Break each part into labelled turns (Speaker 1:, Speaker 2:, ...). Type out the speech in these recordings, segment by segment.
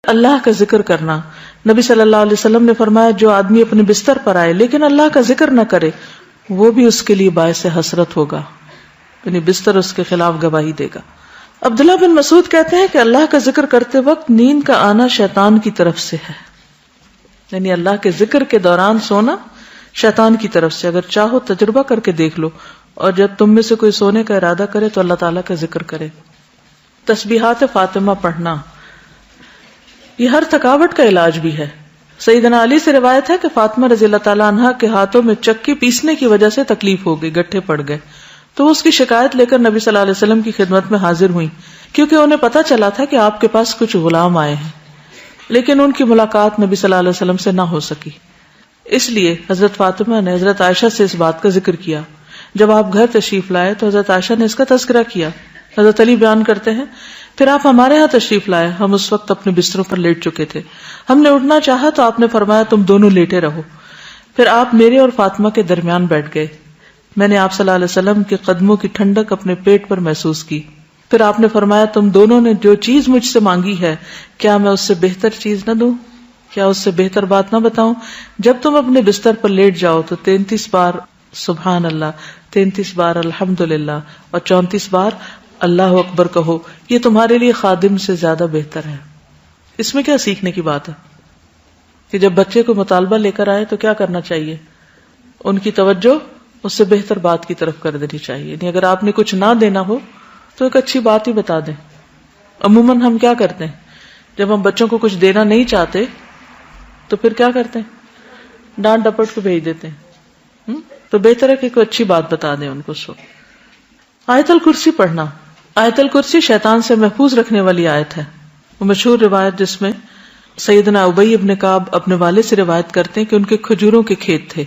Speaker 1: اللہ کا ذکر کرنا. نبی صلی اللہ علیہ وسلم نے فرمایا جو آدمی اپنے بستر پر آئے لیکن اللہ کا ذکر نہ کرے وہ بھی اس کے لیے باعث حسرت ہوگا، یعنی بستر اس کے خلاف گواہی دے گا. عبداللہ بن مسعود کہتے ہیں کہ اللہ کا ذکر کرتے وقت نیند کا آنا شیطان کی طرف سے ہے، یعنی اللہ کے ذکر کے دوران سونا شیطان کی طرف سے. اگر چاہو تجربہ کر کے دیکھ لو، اور جب تم میں سے کوئی سونے کا ارادہ کرے تو اللہ تعالیٰ کا ذکر کرے. تسبیحات فاطمہ پڑھنا یہ ہر تھکاوٹ کا علاج بھی ہے. سیدنا علی سے روایت ہے کہ فاطمہ رضی اللہ تعالیٰ عنہا کے ہاتھوں میں چکی پیسنے کی وجہ سے تکلیف ہو گئی، گٹھے پڑ گئے، تو وہ اس کی شکایت لے کر نبی صلی اللہ علیہ وسلم کی خدمت میں حاضر ہوئی، کیونکہ انہیں پتا چلا تھا کہ آپ کے پاس کچھ غلام آئے ہیں، لیکن ان کی ملاقات نبی صلی اللہ علیہ وسلم سے نہ ہو سکی. اس لیے حضرت فاطمہ نے حضرت عائشہ سے اس بات کا ذکر کیا. جب آپ گھر تشریف لائے تو حضرت عائشہ نے اس کا تذکرہ کیا. حضرت علی بیان کرتے ہیں پھر آپ ہمارے ہاں تشریف لائے، ہم اس وقت اپنے بستروں پر لیٹ چکے تھے، ہم نے اٹھنا چاہا تو آپ نے فرمایا تم دونوں لیٹے رہو. پھر آپ میرے اور فاطمہ کے درمیان بیٹھ گئے. میں نے آپ صلی اللہ علیہ وسلم کے قدموں کی ٹھنڈک اپنے پیٹ پر محسوس کی. پھر آپ نے فرمایا تم دونوں نے جو چیز مجھ سے مانگی ہے کیا میں اس سے بہتر چیز نہ دوں، کیا اس سے بہتر بات نہ بتاؤں؟ جب تم اپنے بستر پر لیٹ جاؤ تو 33 بار سبحان اللہ، 33 بار الحمدللہ اور 34 بار اللہ اکبر کہو، یہ تمہارے لیے خادم سے زیادہ بہتر ہے. اس میں کیا سیکھنے کی بات ہے کہ جب بچے کو مطالبہ لے کر آئے تو کیا کرنا چاہیے؟ ان کی توجہ اس سے بہتر بات کی طرف کر دینی چاہیے. یعنی اگر آپ نے کچھ نہ دینا ہو تو ایک اچھی بات ہی بتا دیں. عموماً ہم کیا کرتے ہیں جب ہم بچوں کو کچھ دینا نہیں چاہتے تو پھر کیا کرتے ہیں؟ ڈانٹ ڈپٹ کو بھیج دیتے ہیں. تو بہتر ہے کہ کوئی اچھی بات بتا دیں ان کو. آیت الکرسی پڑھنا. آیت الکرسی شیطان سے محفوظ رکھنے والی آیت ہے. وہ مشہور روایت جس میں سیدنا ابی ابن کعب اپنے والد سے روایت کرتے ہیں کہ ان کے کھجوروں کے کھیت تھے،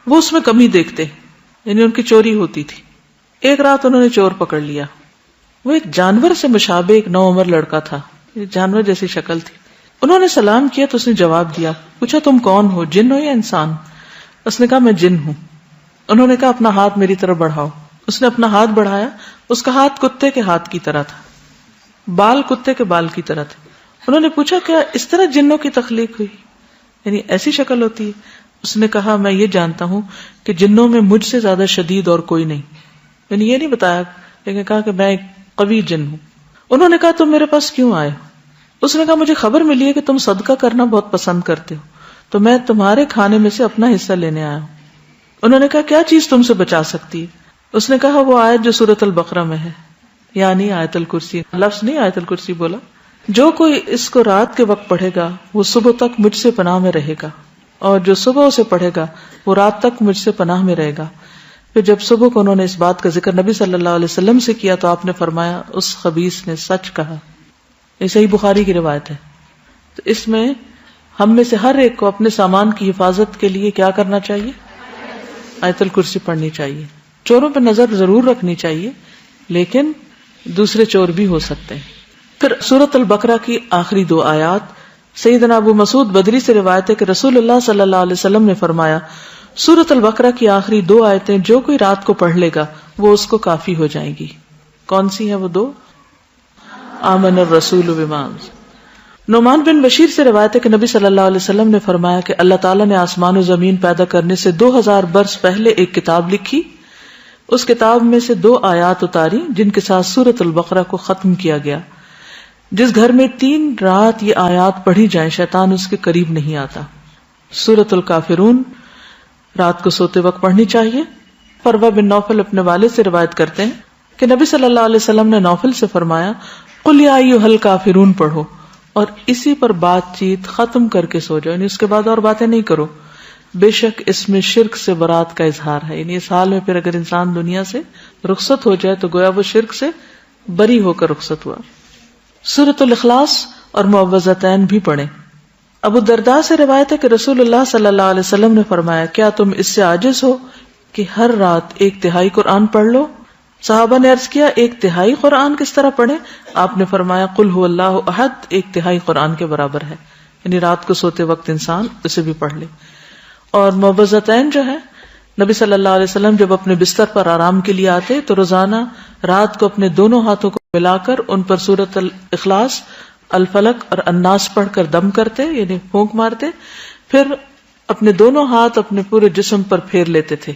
Speaker 1: وہ اس میں کمی دیکھتے، یعنی ان کی چوری ہوتی تھی. ایک رات انہوں نے چور پکڑ لیا. وہ ایک جانور سے مشابہ ایک نوعمر لڑکا تھا، جانور جیسی شکل تھی. انہوں نے سلام کیا تو اس نے جواب دیا. پوچھا تم کون ہو، جن ہو یا انسان؟ اس نے کہا میں جن ہوں. انہوں نے کہا اپنا ہاتھ میری طرف بڑھاؤ. اس نے اپنا ہاتھ بڑھایا. اس کا ہاتھ کتے کے ہاتھ کی طرح تھا، بال کتے کے بال کی طرح تھے. انہوں نے پوچھا کیا اس طرح جنوں کی تخلیق ہوئی، یعنی ایسی شکل ہوتی ہے؟ اس نے کہا میں یہ جانتا ہوں کہ جنوں میں مجھ سے زیادہ شدید اور کوئی نہیں. یعنی یہ نہیں بتایا لیکن کہا کہ میں ایک قوی جن ہوں. انہوں نے کہا تم میرے پاس کیوں آئے ہو؟ اس نے کہا مجھے خبر ملی ہے کہ تم صدقہ کرنا بہت پسند کرتے ہو، تو میں تمہارے کھانے میں سے اپنا حصہ لینے آیا ہوں. انہوں نے کہا کیا چیز تم سے بچا سکتی ہے؟ اس نے کہا وہ آیت جو سورۃ البقرہ میں ہے، یعنی آیت الکرسی. لفظ نہیں آیت الکرسی بولا. جو کوئی اس کو رات کے وقت پڑھے گا وہ صبح تک مجھ سے پناہ میں رہے گا، اور جو صبح اسے پڑھے گا وہ رات تک مجھ سے پناہ میں رہے گا. پھر جب صبح کو انہوں نے اس بات کا ذکر نبی صلی اللہ علیہ وسلم سے کیا تو آپ نے فرمایا اس خبیث نے سچ کہا. یہ صحیح بخاری کی روایت ہے. تو اس میں ہم میں سے ہر ایک کو اپنے سامان کی حفاظت کے لیے کیا کرنا چاہیے؟ آیت الکرسی پڑھنی چاہیے. چوروں پہ نظر ضرور رکھنی چاہیے، لیکن دوسرے چور بھی ہو سکتے ہیں. پھر سورۃ البقرہ کی آخری 2 آیات. سیدنا ابو مسعود بدری سے روایت ہے کہ رسول اللہ صلی اللہ علیہ وسلم نے فرمایا سورۃ البقرہ کی آخری 2 آیتیں جو کوئی رات کو پڑھ لے گا وہ اس کو کافی ہو جائیں گی. کون سی ہیں وہ 2؟ آمن الرسول بما. نعمان بن بشیر سے روایت ہے کہ نبی صلی اللہ علیہ وسلم نے فرمایا کہ اللہ تعالیٰ نے آسمان و زمین پیدا کرنے سے 2000 برس پہلے ایک کتاب لکھی. اس کتاب میں سے 2 آیات اتاری جن کے ساتھ سورۃ البقرہ کو ختم کیا گیا. جس گھر میں 3 رات یہ آیات پڑھی جائیں شیطان اس کے قریب نہیں آتا. سورۃ الکافرون رات کو سوتے وقت پڑھنی چاہیے. فروہ بن نوفل اپنے والد سے روایت کرتے ہیں کہ نبی صلی اللہ علیہ وسلم نے نوفل سے فرمایا قل یا ایھا الکافرون پڑھو اور اسی پر بات چیت ختم کر کے سو جاؤ، یعنی اس کے بعد اور باتیں نہیں کرو. بے شک اس میں شرک سے برات کا اظہار ہے. یعنی اس حال میں پھر اگر انسان دنیا سے رخصت ہو جائے تو گویا وہ شرک سے بری ہو کر رخصت ہوا. سورۃ الاخلاص اور معوذتین بھی پڑھیں. ابو الدرداء سے روایت ہے کہ رسول اللہ صلی اللہ علیہ وسلم نے فرمایا کیا تم اس سے عاجز ہو کہ ہر رات 1/3 قرآن پڑھ لو؟ صحابہ نے عرض کیا 1/3 قرآن کس طرح پڑھیں؟ آپ نے فرمایا قل هو اللہ احد 1/3 قرآن کے برابر ہے. یعنی رات کو سوتے وقت انسان اسے بھی پڑھ لے. اور معوذتین جو ہے نبی صلی اللہ علیہ وسلم جب اپنے بستر پر آرام کے لیے آتے تو روزانہ رات کو اپنے دونوں ہاتھوں کو ملا کر ان پر سورۃ الاخلاص الفلق اور الناس پڑھ کر دم کرتے یعنی پھونک مارتے، پھر اپنے دونوں ہاتھ اپنے پورے جسم پر پھیر لیتے تھے.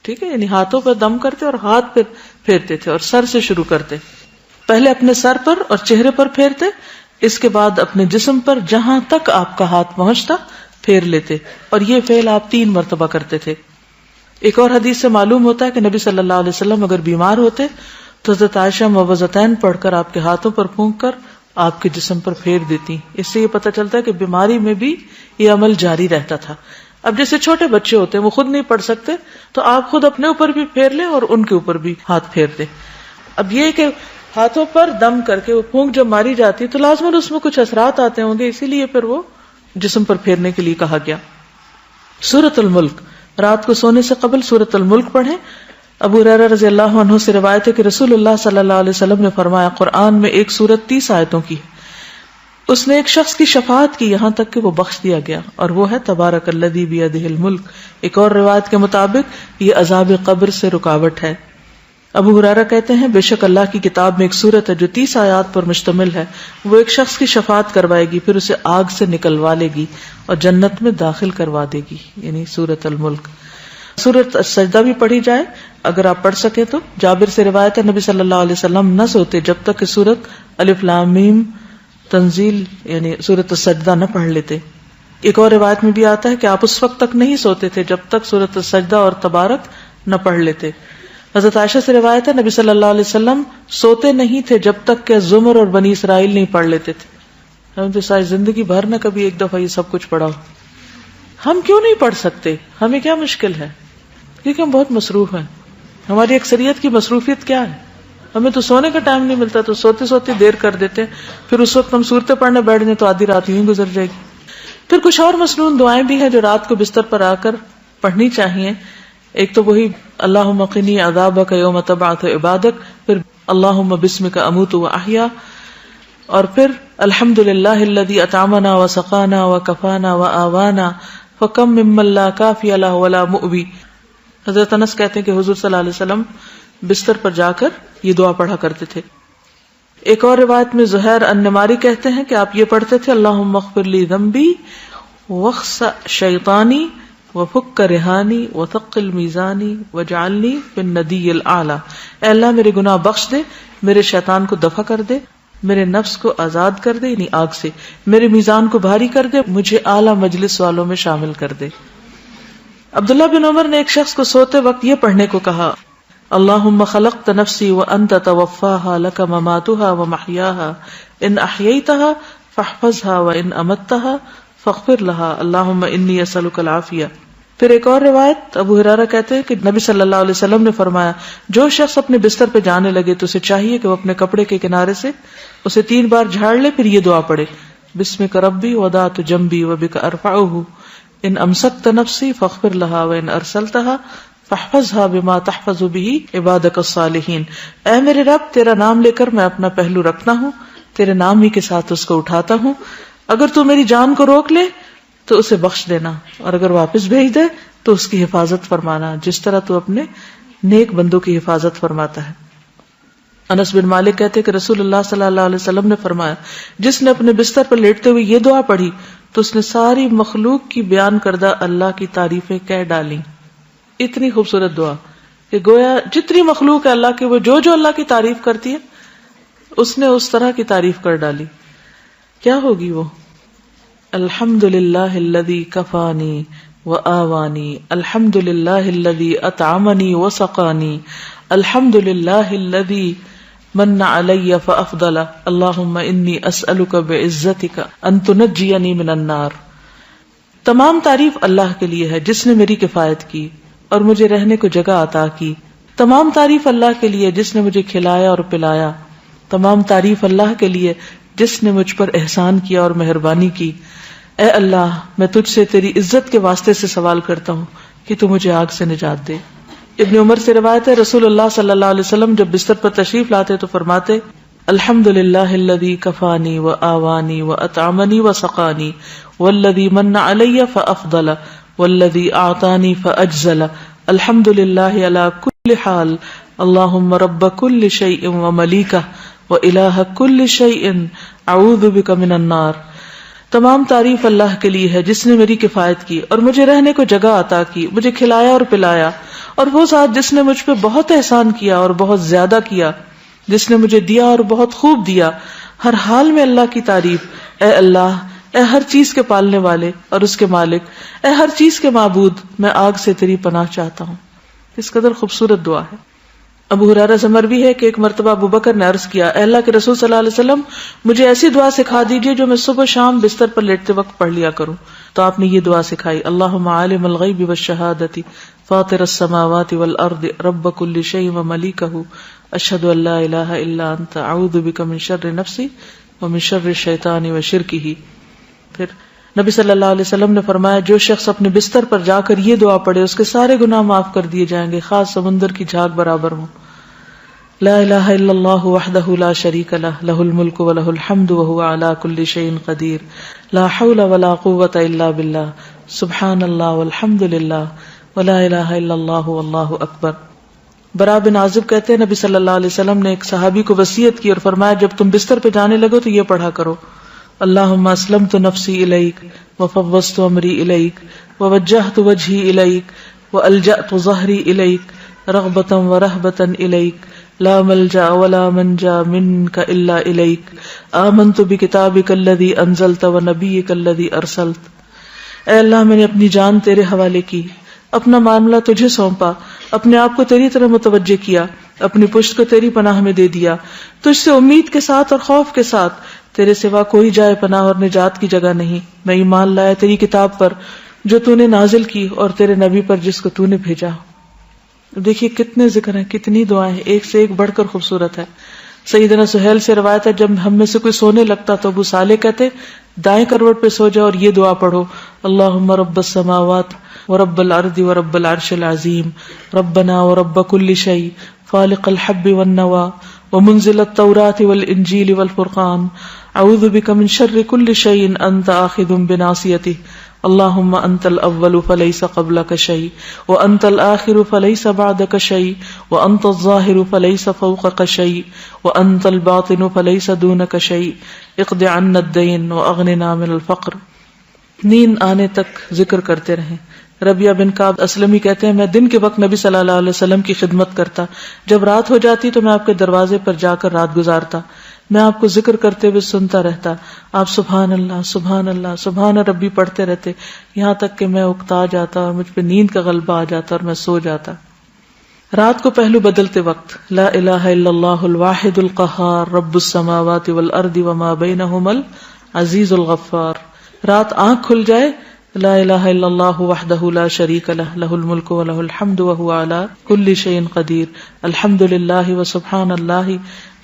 Speaker 1: ٹھیک ہے، یعنی ہاتھوں پر دم کرتے اور ہاتھ پہ پھیرتے تھے، اور سر سے شروع کرتے. پہلے اپنے سر پر اور چہرے پر پھیرتے، اس کے بعد اپنے جسم پر جہاں تک آپ کا ہاتھ پہنچتا پھیر لیتے، اور یہ فعل آپ 3 مرتبہ کرتے تھے. ایک اور حدیث سے معلوم ہوتا ہے کہ نبی صلی اللہ علیہ وسلم اگر بیمار ہوتے تو حضرت عائشہ موعظتین پڑھ کر آپ کے ہاتھوں پر پھونک کر آپ کے جسم پر پھیر دیتی. اس سے یہ پتہ چلتا ہے کہ بیماری میں بھی یہ عمل جاری رہتا تھا. اب جیسے چھوٹے بچے ہوتے ہیں وہ خود نہیں پڑھ سکتے تو آپ خود اپنے اوپر بھی پھیر لیں اور ان کے اوپر بھی ہاتھ پھیر دیں. اب یہ کہ ہاتھوں پر دم کر کے وہ پھونک جب ماری جاتی تو لازماً اس میں کچھ اثرات آتے ہوں گے، اسی لیے پھر وہ جسم پر پھیرنے کے لیے کہا گیا. سورۃ الملک، رات کو سونے سے قبل سورۃ الملک پڑھیں. ابو ہریرہ رضی اللہ عنہ سے روایت ہے کہ رسول اللہ صلی اللہ علیہ وسلم نے فرمایا قرآن میں ایک سورت 30 آیتوں کی ہے، اس نے ایک شخص کی شفاعت کی یہاں تک کہ وہ بخش دیا گیا، اور وہ ہے تبارک الذی بیدہ الملک. ایک اور روایت کے مطابق یہ عذاب قبر سے رکاوٹ ہے. ابو ہریرہ کہتے ہیں بے شک اللہ کی کتاب میں ایک سورت ہے جو 30 آیات پر مشتمل ہے، وہ ایک شخص کی شفاعت کروائے گی، پھر اسے آگ سے نکلوا لے گی اور جنت میں داخل کروا دے گی، یعنی سورت الملک. سورت السجدہ بھی پڑھی جائے اگر آپ پڑھ سکے تو. جابر سے روایت ہے نبی صلی اللہ علیہ وسلم نہ سوتے جب تک کہ سورت الف لام میم تنزیل یعنی سورت السجدہ نہ پڑھ لیتے. ایک اور روایت میں بھی آتا ہے کہ آپ اس وقت تک نہیں سوتے تھے جب تک سورت السجدہ اور تبارک نہ پڑھ لیتے. حضرت عائشہ سے روایت ہے نبی صلی اللہ علیہ وسلم سوتے نہیں تھے جب تک کہ زمر اور بنی اسرائیل نہیں پڑھ لیتے تھے. ہم تو ساری زندگی بھر نہ کبھی ایک دفعہ یہ سب کچھ پڑھا ہو. ہم کیوں نہیں پڑھ سکتے؟ ہمیں کیا مشکل ہے؟ کیونکہ ہم بہت مصروف ہیں. ہماری اکثریت کی مصروفیت کیا ہے؟ ہمیں تو سونے کا ٹائم نہیں ملتا تو سوتے سوتے دیر کر دیتے ہیں، پھر اس وقت ہم صورتیں پڑھنے بیٹھ جائیں تو آدھی رات یوں گزر جائے گی. پھر کچھ اور مصنون دعائیں بھی ہیں جو رات کو بستر پر آ کر پڑھنی چاہیے. ایک تو وہی اللہم قنی عذابک یوم تبعث عبادک، پھر اللہم بسمک اموت واحیا، اور پھر الحمدللہ الذی اطعمنا وسقانا وکفانا وآوانا فکم ممن لا کافی لہ ولا مؤوی. حضرت انس کہتے ہیں کہ حضور صلی اللہ علیہ وسلم بستر پر جا کر یہ دعا پڑھا کرتے تھے. ایک اور روایت میں زہیر النماری کہتے ہیں کہ آپ یہ پڑھتے تھے اللہم اغفر لی ذنبی واخسأ شیطانی وفک رہانی وثقل میزانی وجعلنی فی الندی الاعلی. اے اللہ میرے گناہ بخش دے، میرے شیطان کو دفع کر دے، میرے نفس کو آزاد کر دے یعنی آگ سے، میرے میزان کو بھاری کر دے، مجھے اعلی مجلس والوں میں شامل کر دے. عبداللہ بن عمر نے ایک شخص کو سوتے وقت یہ پڑھنے کو کہا اللہم خلقت نفسی وانت توفاها لک مماتها ومحیاها ان احییتها فاحفظها وان امتها فاغفر لها اللہم انی اسألک العافیہ. پھر ایک اور روایت ابو ہریرہ کہتے ہیں کہ نبی صلی اللہ علیہ وسلم نے فرمایا جو شخص اپنے بستر پہ جانے لگے تو اسے چاہیے کہ وہ اپنے کپڑے کے کنارے سے اسے 3 بار جھاڑ لے، پھر یہ دعا پڑھے بسمک ربی وضعت جنبی وبک ارفعہ ان امسکت نفسی فاغفر لها وان ارسلتها فاحفظها بما تحفظ به عبادك الصالحین. اے میرے رب تیرا نام لے کر میں اپنا پہلو رکھتا ہوں، تیرے نام ہی کے ساتھ اس کو اٹھاتا ہوں. اگر تو میری جان کو روک لے تو اسے بخش دینا، اور اگر واپس بھیج دے تو اس کی حفاظت فرمانا جس طرح تو اپنے نیک بندوں کی حفاظت فرماتا ہے. انس بن مالک کہتے کہ رسول اللہ صلی اللہ علیہ وسلم نے فرمایا جس نے اپنے بستر پر لیٹتے ہوئے یہ دعا پڑھی تو اس نے ساری مخلوق کی بیان کردہ اللہ کی تعریفیں کہہ ڈالی. اتنی خوبصورت دعا کہ گویا جتنی مخلوق ہے اللہ کے وہ جو اللہ کی تعریف کرتی ہے اس نے اس طرح کی تعریف کر ڈالی. کیا ہوگی وہ؟ الحمدللہ الذی کفانی وآوانی، الحمدللہ الذی اطعمنی وسقانی، الحمدللہ الذی من علی فافضل، اللہم انی اسألک بعزتک ان تنجینی من النار. تمام تعریف اللہ کے لیے ہے جس نے میری کفایت کی اور مجھے رہنے کو جگہ عطا کی. تمام تعریف اللہ کے لیے جس نے مجھے کھلایا اور پلایا. تمام تعریف اللہ کے لیے جس نے مجھ پر احسان کیا اور مہربانی کی. اے اللہ میں تجھ سے تیری عزت کے واسطے سے سوال کرتا ہوں کہ تو مجھے آگ سے نجات دے. ابن عمر سے روایت ہے رسول اللہ صلی اللہ علیہ وسلم جب بستر پر تشریف لاتے تو فرماتے الحمدللہ الذی کفانی وآوانی واطعمنی وسقانی والذی من علی فافضل والذی اعطانی فاجزل الحمدللہ علی کل حال اللہم رب کل شیء وملیکہ وإلہ کل شیء اعوذ بک من النار. تمام تعریف اللہ کے لیے ہے جس نے میری کفایت کی اور مجھے رہنے کو جگہ عطا کی, مجھے کھلایا اور پلایا, اور وہ ذات جس نے مجھ پہ بہت احسان کیا اور بہت زیادہ کیا, جس نے مجھے دیا اور بہت خوب دیا. ہر حال میں اللہ کی تعریف. اے اللہ, اے ہر چیز کے پالنے والے اور اس کے مالک, اے ہر چیز کے معبود, میں آگ سے تیری پناہ چاہتا ہوں. اس قدر خوبصورت دعا ہے. ابو ہریرہ سے مروی ہے کہ ایک مرتبہ ابو بکر نے عرض کیا, اے اللہ کے رسول صلی اللہ علیہ وسلم, مجھے ایسی دعا سکھا دیجیے جو میں صبح شام بستر پر لیٹتے وقت پڑھ لیا کروں. تو آپ نے یہ دعا سکھائی, اللہم عالم الغیب والشہادۃ فاطر السماوات والارض رب کل شیء وملیکہ اشہد ان لا الہ الا انت اعوذ بک من شر نفسی ومن شر الشیطان وشرکہ. پھر نبی صلی اللہ علیہ وسلم نے فرمایا, جو شخص اپنے بستر پر جا کر یہ دعا پڑھے اس کے سارے گناہ معاف کر دیے جائیں گے, خاص سمندر کی جھاگ برابر ہوں. لا الہ الا اللہ وحدہ لا شریک لہ لہ الملک ولہ الحمد وہو علی کل شیء قدیر لا حول ولا قوۃ الا باللہ سبحان اللہ والحمد للہ ولا الہ الا اللہ واللہ اکبر. برا بن عازب کہتے ہیں, نبی صلی اللہ علیہ وسلم نے ایک صحابی کو وصیت کی اور فرمایا, جب تم بستر پہ جانے لگو تو یہ پڑھا کرو, اللہم اسلمت نفسی الیک وفوضت امری الیک ووجہت وجہی الیک والجأت ظہری الیک رغبتا ورہبتا الیک لا ملجا ولا منجا منک الا الیک آمنت بکتابک الذی انزلت ونبیک الذی ارسلت. اے اللہ, میں نے اپنی جان تیرے حوالے کی, اپنا معاملہ تجھے سونپا, اپنے آپ کو تیری طرح متوجہ کیا, اپنی پشت کو تیری پناہ میں دے دیا, تجھ سے امید کے ساتھ اور خوف کے ساتھ, تیرے سوا کوئی جائے پناہ اور نجات کی جگہ نہیں. میں ایمان لایا تیری کتاب پر جو تو نے نازل کی اور تیرے نبی پر جس کو تو نے بھیجا. دیکھیے کتنے ذکر ہیں, کتنی دعائیں ہیں, ایک سے ایک بڑھ کر خوبصورت ہے. سیدنا سہیل سے روایت ہے, جب ہم میں سے کوئی سونے لگتا تو ابو صالح کہتے, دائیں کروٹ پہ سو جاؤ اور یہ دعا پڑھو, اللہم رب السماوات ورب الارض ورب العرش العظیم ربنا ورب کل شیء فالق الحب والنوى ومنزل التوراة والانجیل والفرقان اعوذ بک من شر کل شیء انت آخذ بناصیتہ اللہم انت الاول فلیس قبلک شیء وانت الآخر فلیس بعدک شیء وانت الظاہر فلیس فوقک شیء وانت الباطن فلیس دونک شیء اقض عنا الدین واغننا من الفقر. نیند آنے تک ذکر کرتے رہیں. ربیہ بن کعب اسلمی کہتے ہیں, میں دن کے وقت نبی صلی اللہ علیہ وسلم کی خدمت کرتا, جب رات ہو جاتی تو میں آپ کے دروازے پر جا کر رات گزارتا, میں آپ کو ذکر کرتے ہوئے سنتا رہتا, آپ سبحان اللہ سبحان اللہ سبحان ربی پڑھتے رہتے, یہاں تک کہ میں اکتا جاتا اور مجھ پہ نیند کا غلبہ آ جاتا اور میں سو جاتا. رات کو پہلو بدلتے وقت لا الہ الا اللہ الواحد القہار رب السماوات والارض وما بینہما العزیز الغفار. رات آنکھ کھل جائے, لا الہ الا اللہ وحدہ لا شریک لہ لہ الملک ولہ الحمد وہو علی کل شیء قدیر الحمد للہ وسبحان اللہ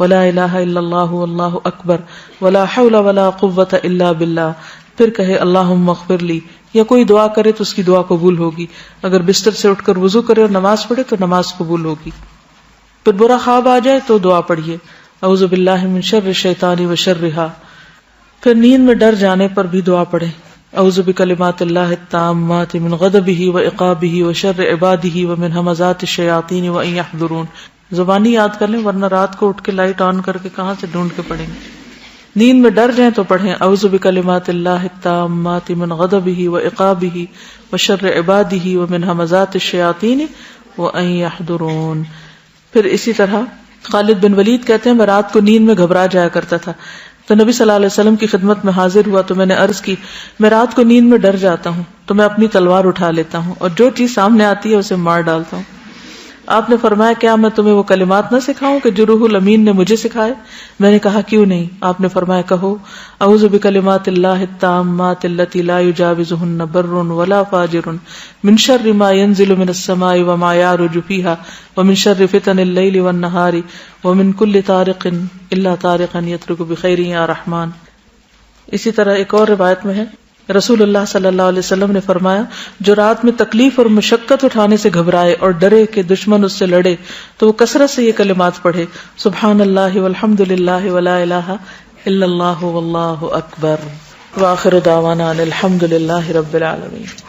Speaker 1: ولا الہ الا اللہ واللہ اکبر ولا حول ولا قوۃ الا باللہ. پھر کہے اللہم اغفر لی, یا کوئی دعا کرے تو اس کی دعا قبول ہوگی. اگر بستر سے اٹھ کر وضو کرے اور نماز پڑھے تو نماز قبول ہوگی. پھر برا خواب آ جائے تو دعا پڑھیے, اعوذ باللہ من شر الشیطان وشرہا. پھر نیند میں ڈر جانے پر بھی دعا پڑھیں, اعوذ بکلمات اللہ التامات من غضبہ وعقابہ وشر عبادہ ومن ہمزات الشیاطین وان یحضرون. زبانی یاد کر لیں, ورنہ رات کو اٹھ کے لائٹ آن کر کے کہاں سے ڈھونڈ کے پڑھیں گے. نیند میں ڈر جائیں تو پڑھیں اعوذ بکلمات اللہ التامات من غضبہ وعقابہ وشر عبادہ ومن ہمزات الشیاطین وان یحضرون. پھر اسی طرح خالد بن ولید کہتے ہیں, میں رات کو نیند میں گھبرا جایا کرتا تھا, تو نبی صلی اللہ علیہ وسلم کی خدمت میں حاضر ہوا تو میں نے عرض کی, میں رات کو نیند میں ڈر جاتا ہوں تو میں اپنی تلوار اٹھا لیتا ہوں اور جو چیز سامنے آتی ہے اسے مار ڈالتا ہوں. آپ نے فرمایا, کیا میں تمہیں وہ کلمات نہ سکھاؤں کہ جو روح الامین نے مجھے سکھائے؟ میں نے کہا کیوں نہیں. آپ نے فرمایا, کہو اعوذ بکلمات اللہ التامات التی لا یجاوزہن بر ولا فاجر من شر ما ينزل من السماء وما يعرج فيها ومن شر فتن الليل والنهار ومن كل طارق الا طارقا يترك بخير یا رحمان. اسی طرح ایک اور روایت میں ہے, رسول اللہ صلی اللہ علیہ وسلم نے فرمایا, جو رات میں تکلیف اور مشقت اٹھانے سے گھبرائے اور ڈرے کہ دشمن اس سے لڑے تو وہ کثرت سے یہ کلمات پڑھے, سبحان اللہ والحمد للہ ولا الہ الا اللہ واللہ اکبر. وآخر دعوانا ان الحمد للہ رب العالمین.